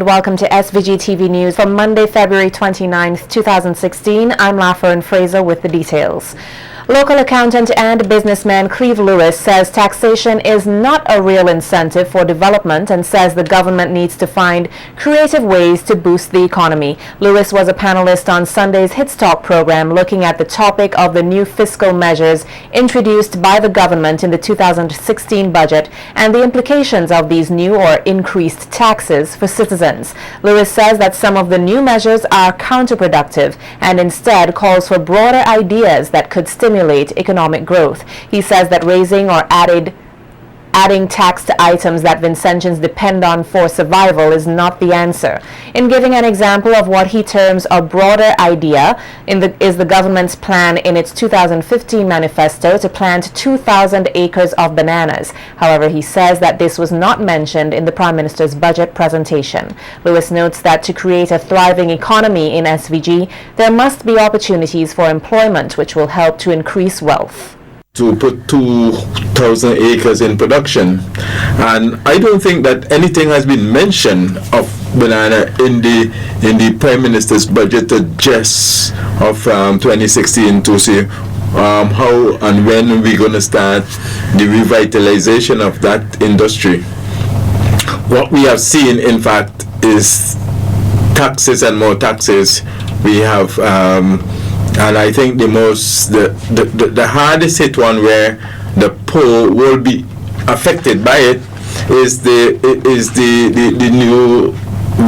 Welcome to SVG-TV News for Monday, February 29th, 2016. I'm Lafern Fraser with the details. Local accountant and businessman Cleve Lewis says taxation is not a real incentive for development and says the government needs to find creative ways to boost the economy. Lewis was a panelist on Sunday's Hits Talk program looking at the topic of the new fiscal measures introduced by the government in the 2016 budget and the implications of these new or increased taxes for citizens. Lewis says that some of the new measures are counterproductive and instead calls for broader ideas that could stimulate economic growth. He says that raising or adding tax to items that Vincentians depend on for survival is not the answer. In giving an example of what he terms a broader idea is the government's plan in its 2015 manifesto to plant 2,000 acres of bananas. However, he says that this was not mentioned in the Prime Minister's budget presentation. Lewis notes that to create a thriving economy in SVG, there must be opportunities for employment which will help to increase wealth. To put 2,000 acres in production, and I don't think that anything has been mentioned of banana in the Prime Minister's budget address of 2016 to see how and when we're going to start the revitalization of that industry. What we have seen, in fact, is taxes and more taxes. We have and I think the hardest hit one where the poor will be affected by it is the new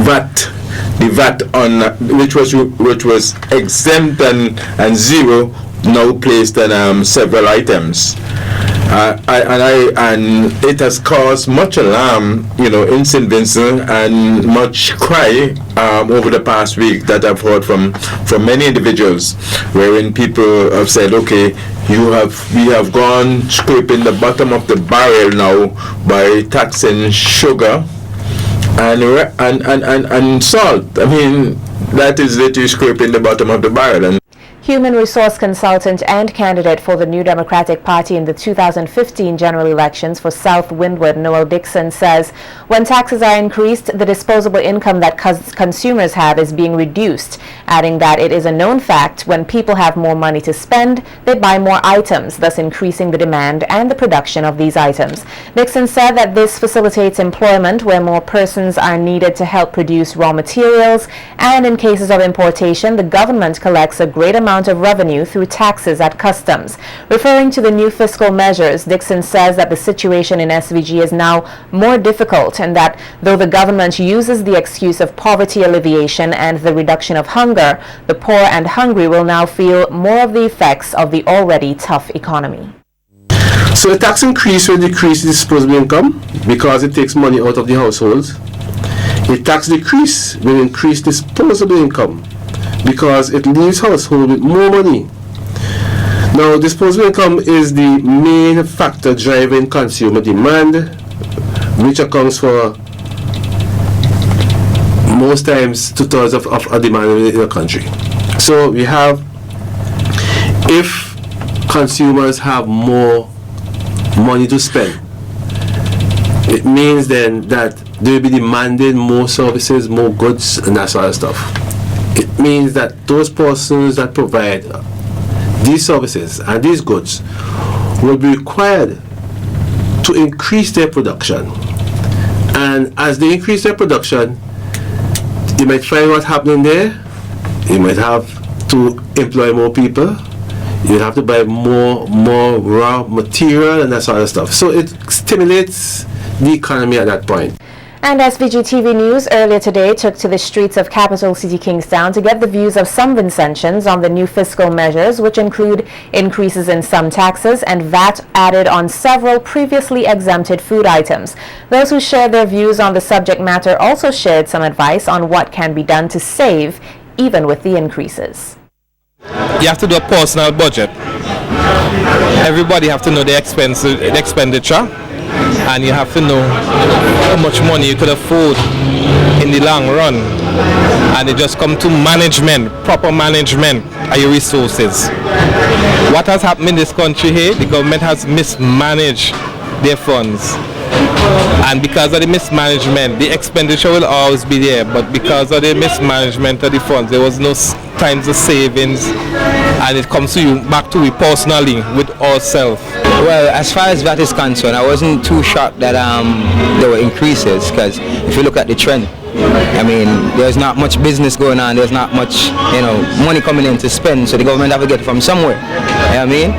VAT, the VAT on which was exempt and zero, now placed on several items. And it has caused much alarm, in St. Vincent, and much cry over the past week that I've heard from many individuals, wherein people have said, okay, we have gone scraping the bottom of the barrel now by taxing sugar and salt. I mean, that is literally scraping the bottom of the barrel. And Human resource consultant and candidate for the New Democratic Party in the 2015 general elections for South Windward, Noel Dixon, says when taxes are increased, the disposable income that consumers have is being reduced, adding that it is a known fact when people have more money to spend, they buy more items, thus increasing the demand and the production of these items. Dixon said that this facilitates employment where more persons are needed to help produce raw materials, and in cases of importation, the government collects a great amount of revenue through taxes at customs. Referring to the new fiscal measures, Dixon says that the situation in SVG is now more difficult and that though the government uses the excuse of poverty alleviation and the reduction of hunger, the poor and hungry will now feel more of the effects of the already tough economy. So the tax increase will decrease disposable income because it takes money out of the households. The tax decrease will increase disposable income because it leaves household with more money. Now, disposable income is the main factor driving consumer demand, which accounts for most times 2/3 of demand in the country. So we have, if consumers have more money to spend, it means then that they will be demanding more services, more goods, and that sort of stuff. It means that those persons that provide these services and these goods will be required to increase their production. And as they increase their production, you might find what's happening there. You might have to employ more people. You have to buy more raw material and that sort of stuff. So it stimulates the economy at that point. And SVG-TV News earlier today took to the streets of capital city Kingstown to get the views of some Vincentians on the new fiscal measures, which include increases in some taxes and VAT added on several previously exempted food items. Those who shared their views on the subject matter also shared some advice on what can be done to save, even with the increases. You have to do a personal budget. Everybody have to know the expenditure. And you have to know how much money you could afford in the long run, and it just comes to management, proper management of your resources. What has happened in this country here, the government has mismanaged their funds. And because of the mismanagement, the expenditure will always be there, but because of the mismanagement of the funds, there was no times of savings, and it comes to you, back to you personally, with ourselves. Well, as far as that is concerned, I wasn't too shocked that there were increases, because if you look at the trend, I mean, there's not much business going on, there's not much, money coming in to spend, so the government have to get it from somewhere. You know what I mean?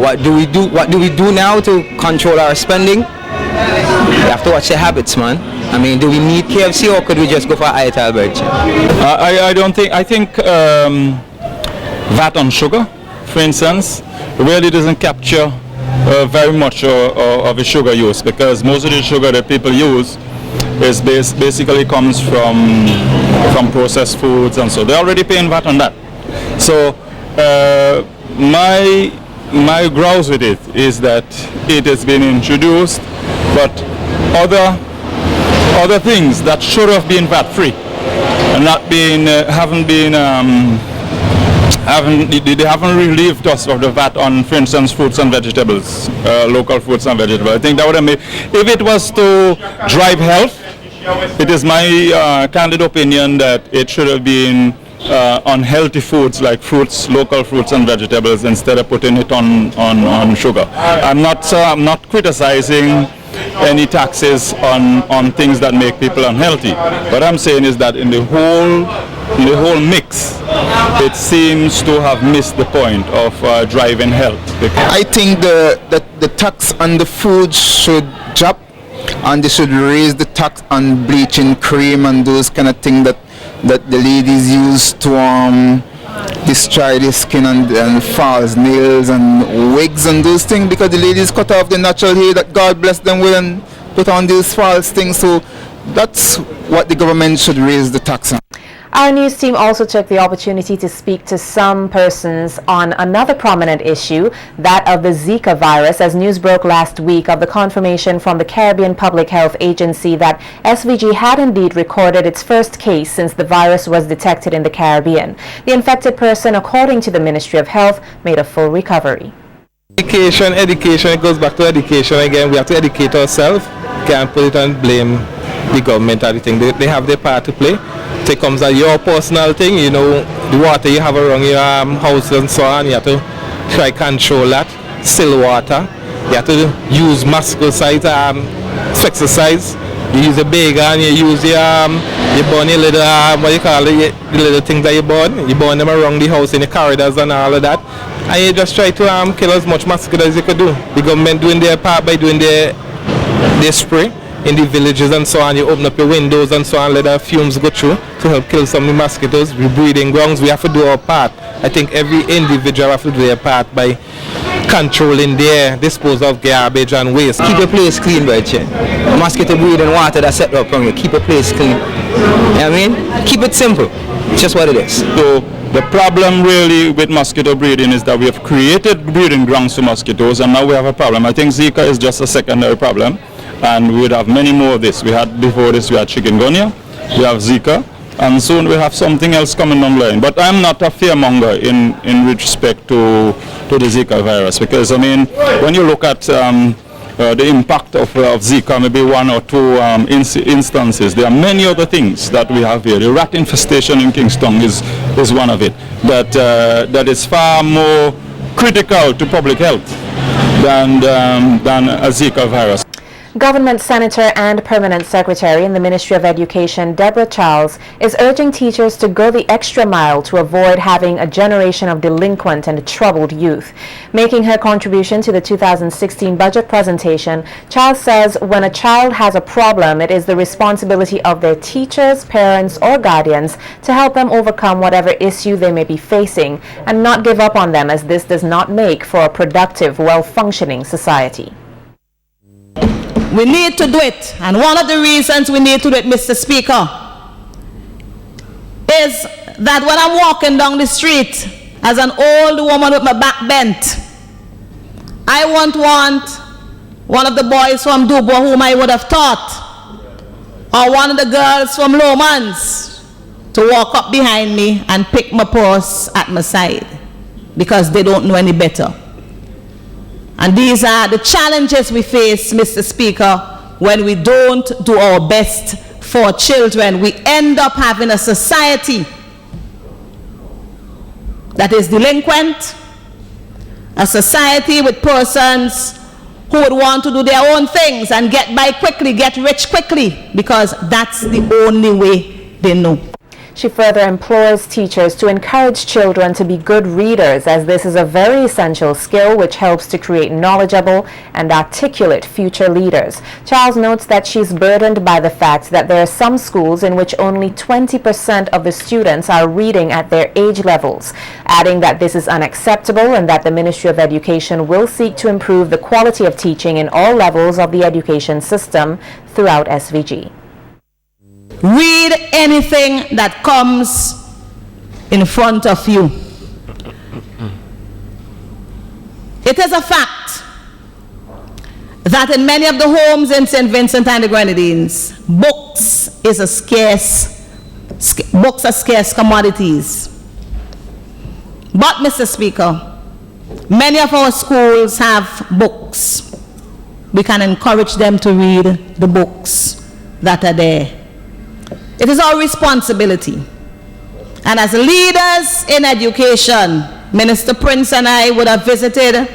What do we do? What do we do now to control our spending? You have to watch the habits, man. I mean, do we need KFC or could we just go for Untitled Chapter? I think VAT on sugar, for instance, really doesn't capture very much of the sugar use, because most of the sugar that people use is basically comes from processed foods, and so they're already paying VAT on that. So my grouse with it is that it has been introduced, but other things that should have been VAT free and not been they haven't relieved us of the VAT on, for instance, fruits and vegetables, local fruits and vegetables. I think that would have made, if it was to drive health, it is my candid opinion that it should have been on healthy foods like fruits, local fruits and vegetables, instead of putting it on sugar. I'm not criticizing any taxes on things that make people unhealthy. What I'm saying is that in the whole mix, it seems to have missed the point of driving health. I think the tax on the food should drop, and they should raise the tax on bleaching cream and those kind of things that the ladies use to destroy their skin and false nails and wigs and those things, because the ladies cut off the natural hair that God bless them with and put on these false things. So that's what the government should raise the tax on. Our news team also took the opportunity to speak to some persons on another prominent issue, that of the Zika virus, as news broke last week of the confirmation from the Caribbean Public Health Agency that SVG had indeed recorded its first case since the virus was detected in the Caribbean. The infected person, according to the Ministry of Health, made a full recovery. Education, it goes back to education again. We have to educate ourselves. Can't put it on blame the government or the thing. They have their part to play. It comes at your personal thing, the water you have around your house and so on, you have to try control that. Still water. You have to use mosquicide to exercise. You use a bag and you use you burn your little, the little things that you burn them around the house in the corridors and all of that. And you just try to kill as much mosquitoes as you could do. The government doing their part by doing their spray in the villages and so on. You open up your windows and so on, let the fumes go through to help kill some of the mosquitoes. We breeding grounds, we have to do our part. I think every individual have to do their part by controlling their disposal of garbage and waste. Keep a place clean, right? Mosquito breeding water that's set up from you. Keep a place clean. You know what I mean? Keep it simple. It's just what it is. So the problem really with mosquito breeding is that we have created breeding grounds for mosquitoes, and now we have a problem. I think Zika is just a secondary problem, and we would have many more of this. Before this we had chikungunya, we have Zika, and soon we have something else coming online. But I'm not a fearmonger in respect to the Zika virus, because I mean, when you look at the impact of Zika, maybe one or two instances, there are many other things that we have here. The rat infestation in Kingston is one of it, that is far more critical to public health than a Zika virus. Government Senator and Permanent Secretary in the Ministry of Education, Deborah Charles, is urging teachers to go the extra mile to avoid having a generation of delinquent and troubled youth. Making her contribution to the 2016 budget presentation, Charles says when a child has a problem, it is the responsibility of their teachers, parents, or guardians to help them overcome whatever issue they may be facing and not give up on them, as this does not make for a productive, well-functioning society. We need to do it, and one of the reasons we need to do it, Mr. Speaker, is that when I'm walking down the street as an old woman with my back bent, I won't want one of the boys from Dubois whom I would have taught, or one of the girls from Lomans to walk up behind me and pick my purse at my side, because they don't know any better. And these are the challenges we face, Mr. Speaker, when we don't do our best for children. We end up having a society that is delinquent, a society with persons who would want to do their own things and get by quickly, get rich quickly, because that's the only way they know. She further implores teachers to encourage children to be good readers, as this is a very essential skill which helps to create knowledgeable and articulate future leaders. Charles notes that she's burdened by the fact that there are some schools in which only 20% of the students are reading at their age levels, adding that this is unacceptable and that the Ministry of Education will seek to improve the quality of teaching in all levels of the education system throughout SVG. Read anything that comes in front of you. It is a fact that in many of the homes in St. Vincent and the Grenadines, books are scarce commodities. But, Mr. Speaker, many of our schools have books. We can encourage them to read the books that are there. It is our responsibility. And as leaders in education, Minister Prince and I would have visited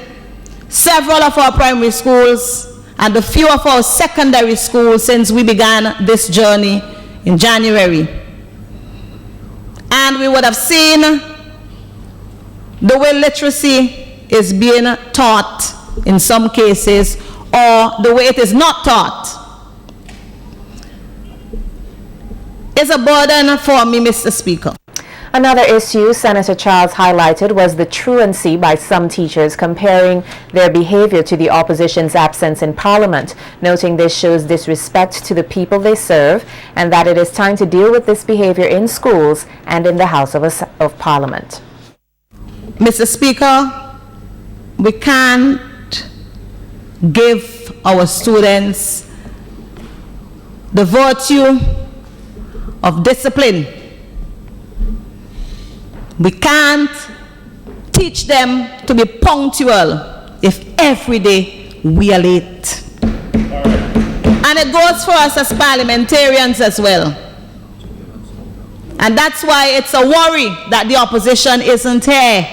several of our primary schools and a few of our secondary schools since we began this journey in January. And we would have seen the way literacy is being taught in some cases, or the way it is not taught. Is a burden for me, Mr. Speaker. Another issue Senator Charles highlighted was the truancy by some teachers comparing their behavior to the opposition's absence in Parliament, noting this shows disrespect to the people they serve and that it is time to deal with this behavior in schools and in the House of Parliament. Mr. Speaker, we can't give our students the virtue of discipline. We can't teach them to be punctual if every day we are late. And it goes for us as parliamentarians as well. And that's why it's a worry that the opposition isn't here.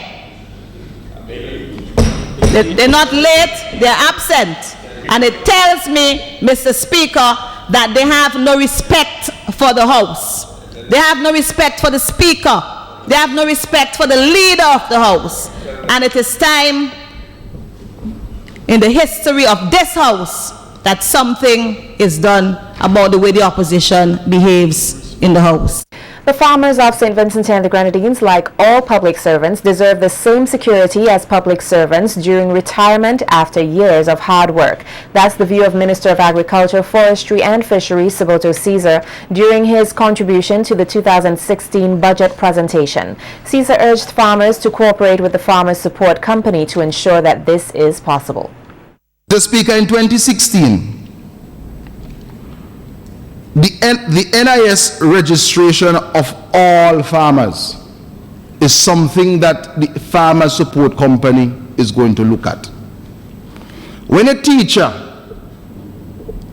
They're not late, they're absent. And it tells me, Mr. Speaker, that they have no respect for the House. They have no respect for the Speaker. They have no respect for the leader of the House. And it is time in the history of this House that something is done about the way the opposition behaves in the House. The farmers of St. Vincent and the Grenadines, like all public servants, deserve the same security as public servants during retirement after years of hard work. That's the view of Minister of Agriculture, Forestry and Fisheries, Siboto Caesar, during his contribution to the 2016 budget presentation. Caesar urged farmers to cooperate with the Farmers Support Company to ensure that this is possible. The Speaker, in 2016, the NIS registration of all farmers is something that the Farmer Support Company is going to look at. When a teacher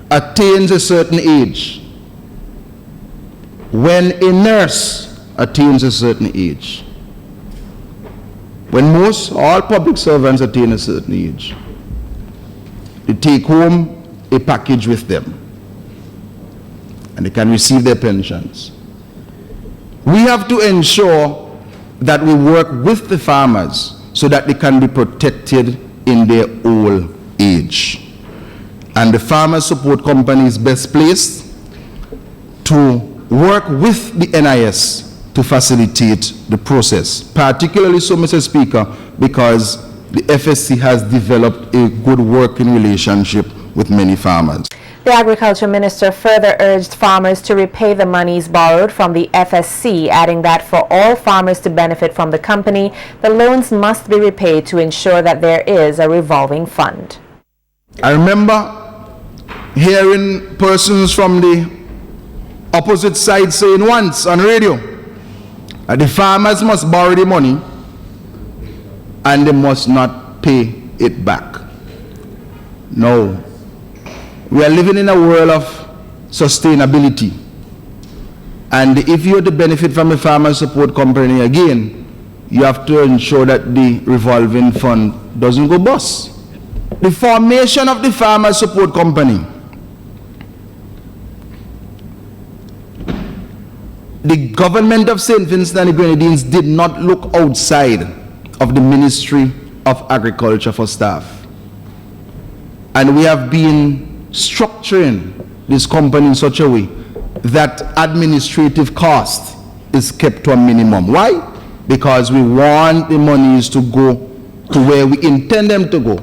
attains a certain age, when a nurse attains a certain age, when all public servants attain a certain age, they take home a package with them, and they can receive their pensions. We have to ensure that we work with the farmers so that they can be protected in their old age. And the Farmer Support Company is best placed to work with the NIS to facilitate the process. Particularly so, Mr. Speaker, because the FSC has developed a good working relationship with many farmers. The Agriculture Minister further urged farmers to repay the monies borrowed from the FSC, adding that for all farmers to benefit from the company, the loans must be repaid to ensure that there is a revolving fund. I remember hearing persons from the opposite side saying once on radio that the farmers must borrow the money and they must not pay it back. No. We are living in a world of sustainability. And if you are to benefit from a farmer support company again, you have to ensure that the revolving fund doesn't go bust. The formation of the farmer support company, the government of St. Vincent and the Grenadines did not look outside of the Ministry of Agriculture for staff. And we have been structuring this company in such a way that administrative cost is kept to a minimum. Why? Because we want the monies to go to where we intend them to go,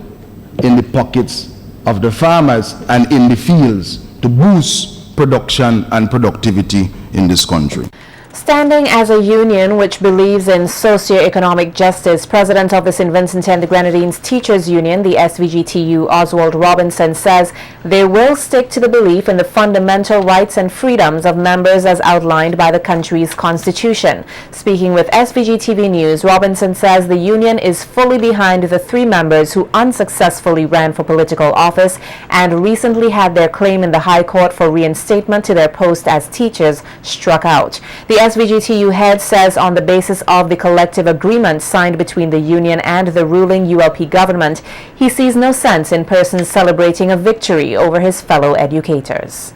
in the pockets of the farmers and in the fields, to boost production and productivity in this country. Standing as a union which believes in socio-economic justice, President of the St. Vincent and the Grenadines Teachers Union, the SVG-TU, Oswald Robinson, says they will stick to the belief in the fundamental rights and freedoms of members as outlined by the country's constitution. Speaking with SVG-TV News, Robinson says the union is fully behind the 3 members who unsuccessfully ran for political office and recently had their claim in the High Court for reinstatement to their post as teachers struck out. The SVG-TU head says on the basis of the collective agreement signed between the union and the ruling ULP government, he sees no sense in persons celebrating a victory over his fellow educators.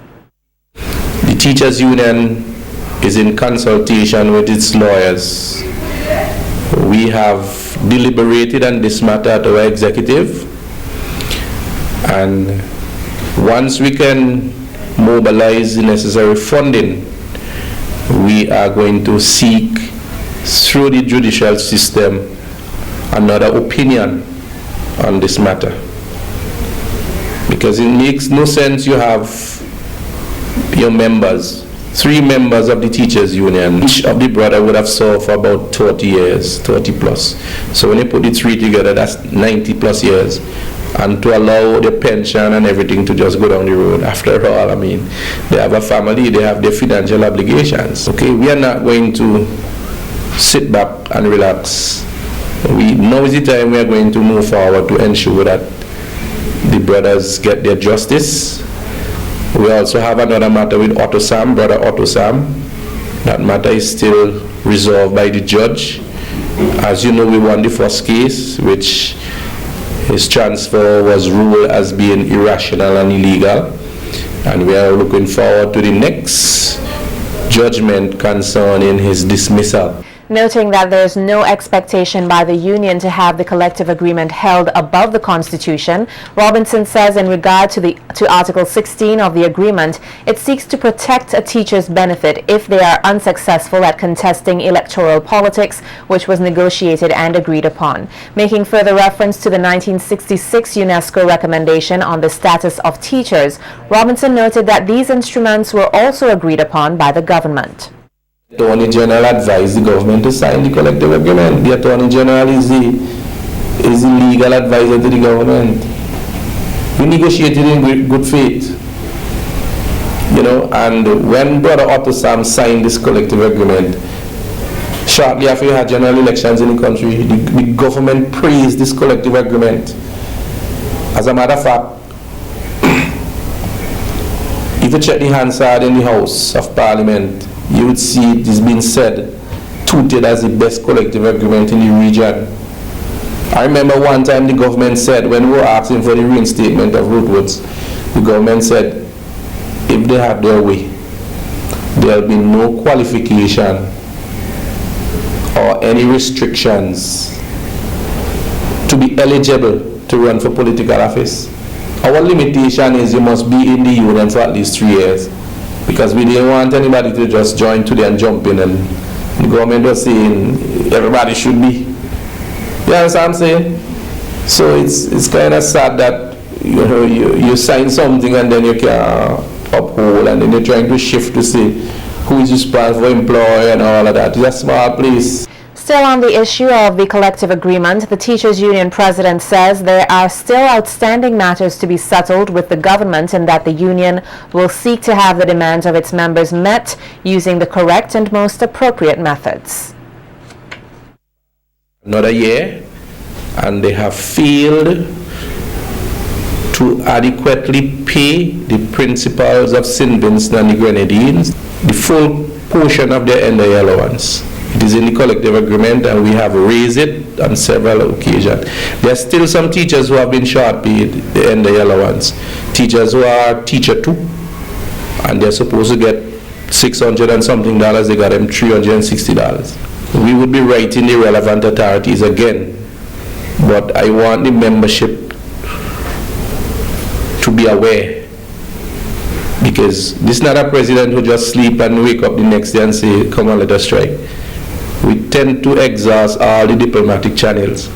The teachers union is in consultation with its lawyers. We have deliberated on this matter at our executive, and once we can mobilize the necessary funding, we are going to seek through the judicial system another opinion on this matter, because it makes no sense you have your members, 3 members of the teachers union. Each of the brother would have served for about 30 years, 30 plus. So when you put the 3 together, that's 90 plus years. And to allow the pension and everything to just go down the road. After all, I mean, they have a family, they have their financial obligations. Okay, we are not going to sit back and relax. Now is the time we are going to move forward to ensure that the brothers get their justice. We also have another matter with Otto Sam, brother Otto Sam. That matter is still resolved by the judge. As you know, we won the first case, which his transfer was ruled as being irrational and illegal, and we are looking forward to the next judgment concerning his dismissal. Noting that there is no expectation by the union to have the collective agreement held above the Constitution, Robinson says in regard to Article 16 of the agreement, it seeks to protect a teacher's benefit if they are unsuccessful at contesting electoral politics, which was negotiated and agreed upon. Making further reference to the 1966 UNESCO recommendation on the status of teachers, Robinson noted that these instruments were also agreed upon by the government. The Attorney General advised the government to sign the collective agreement. The Attorney General is the legal advisor to the government. We negotiated in good faith, you know, and when Brother Otto Sam signed this collective agreement, shortly after you had general elections in the country, the government praised this collective agreement. As a matter of fact, if you check the Hansard in the House of Parliament, you would see it is being said, touted as the best collective agreement in the region. I remember one time the government said, when we were asking for the reinstatement of roadworks, the government said, if they have their way, there will be no qualification or any restrictions to be eligible to run for political office. Our limitation is you must be in the union for at least 3 years, because we didn't want anybody to just join today and jump in, and the government was saying everybody should be. You understand what I'm saying? So it's kind of sad that you sign something and then you can't uphold, and then you're trying to shift to say who is responsible for employer and all of that. It's a small place. Still on the issue of the collective agreement, the Teachers Union president says there are still outstanding matters to be settled with the government and that the union will seek to have the demands of its members met using the correct and most appropriate methods. Another year, and they have failed to adequately pay the principals of St. Vincent and the Grenadines the full portion of their end of year allowance. It is in the collective agreement, and we have raised it on several occasions. There are still some teachers who have been short paid the end of year allowance. Teachers who are teacher 2, and they're supposed to get $600 and something, they got them $360. We would be writing the relevant authorities again, but I want the membership to be aware, because this is not a president who just sleep and wake up the next day and say, come on, let us strike. We tend to exhaust all the diplomatic channels.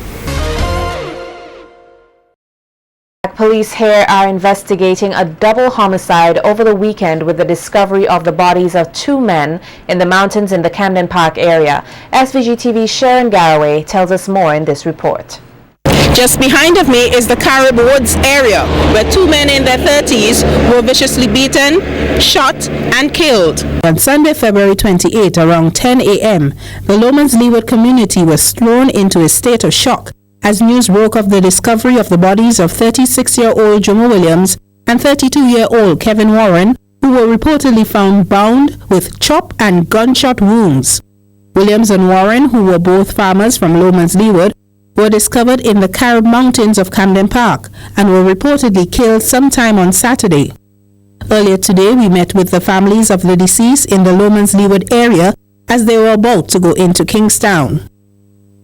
Police here are investigating a double homicide over the weekend with the discovery of the bodies of 2 men in the mountains in the Camden Park area. SVG-TV Sheron Garraway tells us more in this report. Just behind of me is the Carib Woods area, where 2 men in their 30s were viciously beaten, shot and killed. On Sunday, February 28, around 10 a.m., the Lomans Leeward community was thrown into a state of shock as news broke of the discovery of the bodies of 36-year-old Jomo Williams and 32-year-old Kevin Warren, who were reportedly found bound with chop and gunshot wounds. Williams and Warren, who were both farmers from Lomans Leeward, were discovered in the Carib Mountains of Camden Park and were reportedly killed sometime on Saturday. Earlier today, we met with the families of the deceased in the Lomans Leeward area as they were about to go into Kingstown.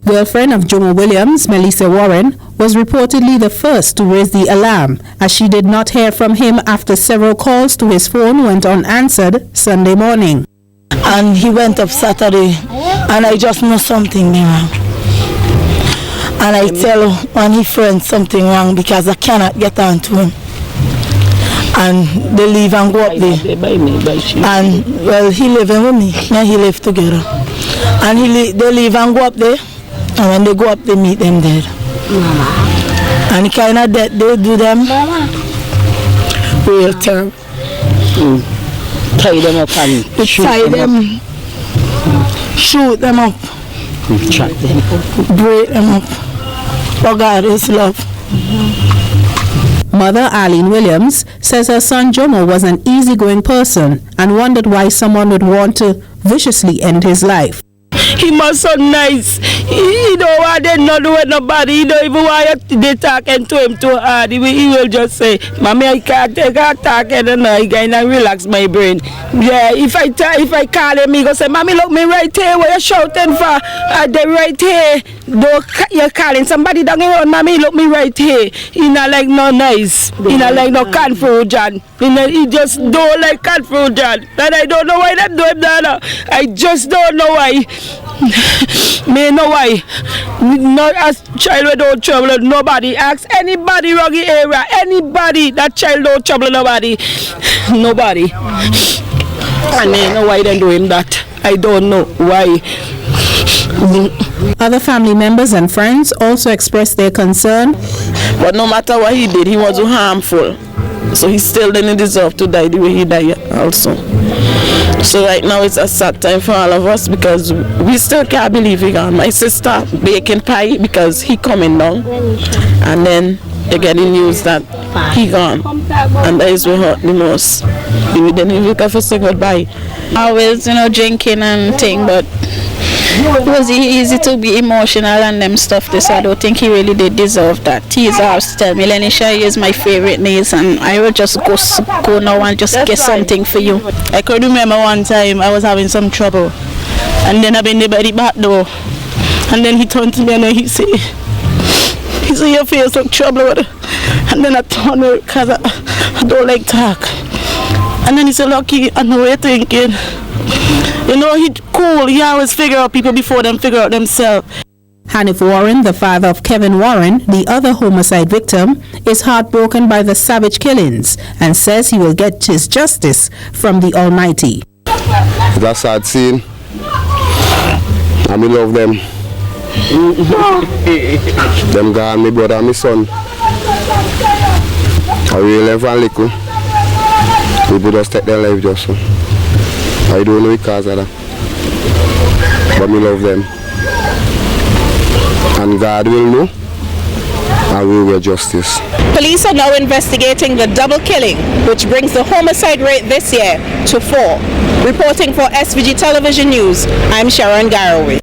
Girlfriend of Jomo Williams, Melisa Warren, was reportedly the first to raise the alarm as she did not hear from him after several calls to his phone went unanswered Sunday morning. And he went up Saturday and I just know something wrong. And I tell one of his friends something wrong because I cannot get on to him. And they leave and go up there. And well, he living with me, and he live together. And they leave and go up there, and when they go up, they meet them dead. And kind of dead they do them. Real terrible. Tie them up and tie them, shoot them up, break them up. Oh God is love. Mother Arlene Williams says her son Jomo was an easygoing person and wondered why someone would want to viciously end his life. He was so nice. He don't want to not do with nobody. He don't even want to talking to him too hard. He will just say, Mommy, I can't take a talk and I can relax my brain. Yeah, if I call him, he go say, Mommy, look me right here. What you shouting for? They right here. You're calling somebody down here. Mommy, look me right here. He not like no nice. He not like no confusion. He just don't like confusion. And I don't know why they do him that. I just don't know why. Me know why. Not as child without trouble. Nobody asks anybody wrong the area. Anybody that child don't trouble nobody. Nobody. And I know why they do him that. I don't know why. Other family members and friends also expressed their concern. But no matter what he did, he was harmful. So he still didn't deserve to die the way he died also. So right now it's a sad time for all of us because we still can't believe he gone. My sister baking pie because he coming down. And then they get the news that he gone. And that is what hurt the most. We didn't even look for say goodbye. Always, drinking and thing, but it was easy to be emotional and them stuff. So I don't think he really did deserve that. He's always tell me, Lenisha is my favorite niece, and I will just go now and just get something for you. I could remember one time I was having some trouble, and then I've been there by the back door, and then he turned to me and he said, your face look trouble, and then I turned because I don't like talk, and then he said, Lucky, I know what you're thinking. He's cool. He always figure out people before them figure out themselves. Hanif Warren, the father of Kevin Warren, the other homicide victim, is heartbroken by the savage killings and says he will get his justice from the Almighty. It's a sad scene. I love them. Them gone, my brother and my son. I really love and little. People just take their life just so. I don't know because of that. But I love them. And God will know. away justice. Police are now investigating the double killing, which brings the homicide rate this year to 4. Reporting for SVG Television News, I'm Sheron Garraway.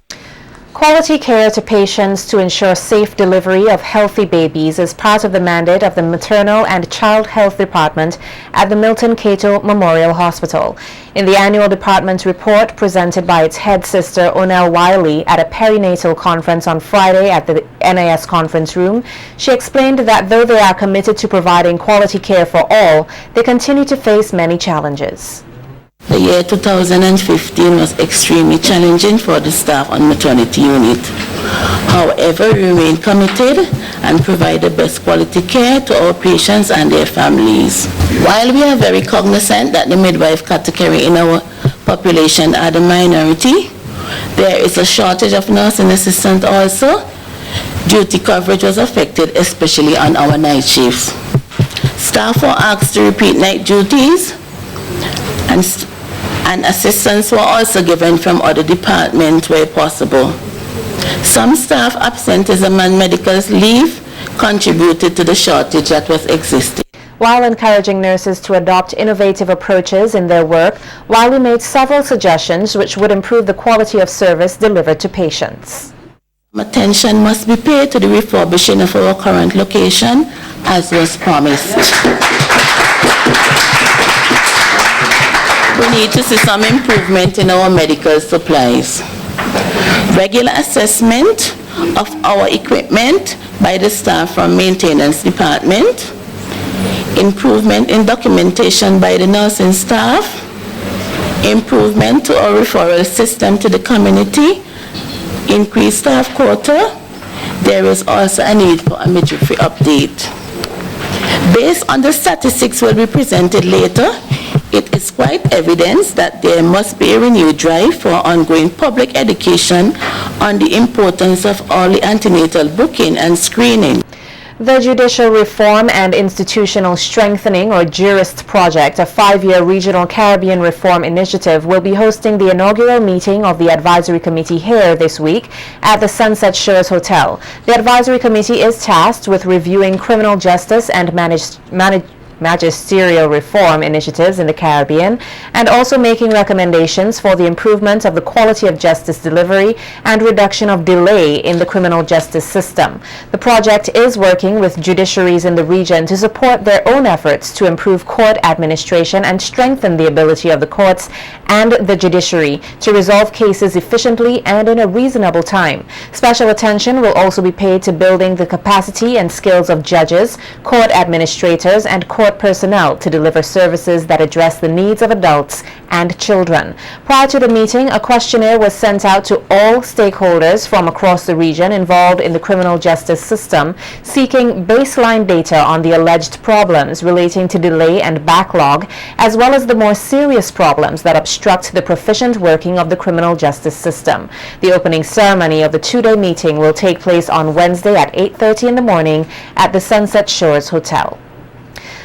Quality care to patients to ensure safe delivery of healthy babies is part of the mandate of the Maternal and Child Health Department at the Milton Cato Memorial Hospital. In the annual department report presented by its head sister Onel Wiley at a perinatal conference on Friday at the NAS conference room, she explained that though they are committed to providing quality care for all, they continue to face many challenges. The year 2015 was extremely challenging for the staff on maternity unit. However, we remain committed and provide the best quality care to our patients and their families. While we are very cognizant that the midwife category in our population are the minority, there is a shortage of nursing assistants also. Duty coverage was affected, especially on our night shifts. Staff were asked to repeat night duties, and assistance were also given from other departments where possible. Some staff absenteeism and medical leave contributed to the shortage that was existing. While encouraging nurses to adopt innovative approaches in their work, Wiley made several suggestions which would improve the quality of service delivered to patients. Attention must be paid to the refurbishing of our current location, as was promised. We need to see some improvement in our medical supplies. Regular assessment of our equipment by the staff from maintenance department. Improvement in documentation by the nursing staff. Improvement to our referral system to the community. Increased staff quota. There is also a need for a midwifery update. Based on the statistics will be presented later, it is quite evident that there must be a renewed drive for ongoing public education on the importance of early antenatal booking and screening. The Judicial Reform and Institutional Strengthening, or JURIST project, a 5-year regional Caribbean reform initiative, will be hosting the inaugural meeting of the Advisory Committee here this week at the Sunset Shores Hotel. The Advisory Committee is tasked with reviewing criminal justice and magisterial reform initiatives in the Caribbean, and also making recommendations for the improvement of the quality of justice delivery and reduction of delay in the criminal justice system. The project is working with judiciaries in the region to support their own efforts to improve court administration and strengthen the ability of the courts and the judiciary to resolve cases efficiently and in a reasonable time. Special attention will also be paid to building the capacity and skills of judges, court administrators, and court personnel to deliver services that address the needs of adults and children. Prior to the meeting, a questionnaire was sent out to all stakeholders from across the region involved in the criminal justice system, seeking baseline data on the alleged problems relating to delay and backlog, as well as the more serious problems that obstruct the proficient working of the criminal justice system. The opening ceremony of the 2-day meeting will take place on Wednesday at 8:30 in the morning at the Sunset Shores Hotel.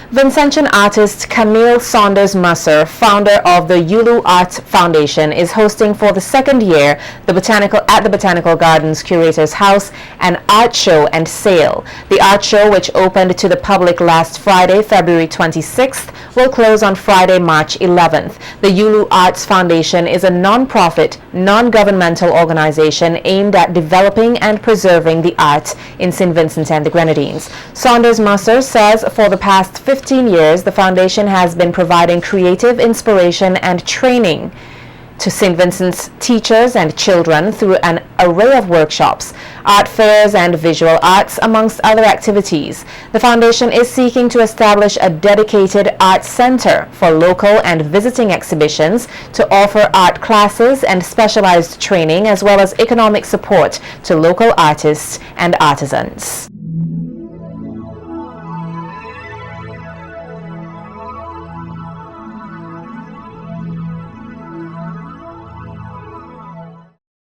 Vincentian artist Camille Saunders Musser, founder of the Yulu Art Foundation, is hosting for the second year at the Botanical Gardens Curator's House an art show and sale. The art show, which opened to the public last Friday, February 26th, will close on Friday, March 11th. The Yulu Arts Foundation is a non-profit, non-governmental organization aimed at developing and preserving the arts in St. Vincent and the Grenadines. Saunders Musser says for the past 15 years, the foundation has been providing creative inspiration and training to St. Vincent's teachers and children through an array of workshops, art fairs, and visual arts, amongst other activities. The foundation is seeking to establish a dedicated art center for local and visiting exhibitions to offer art classes and specialized training, as well as economic support to local artists and artisans.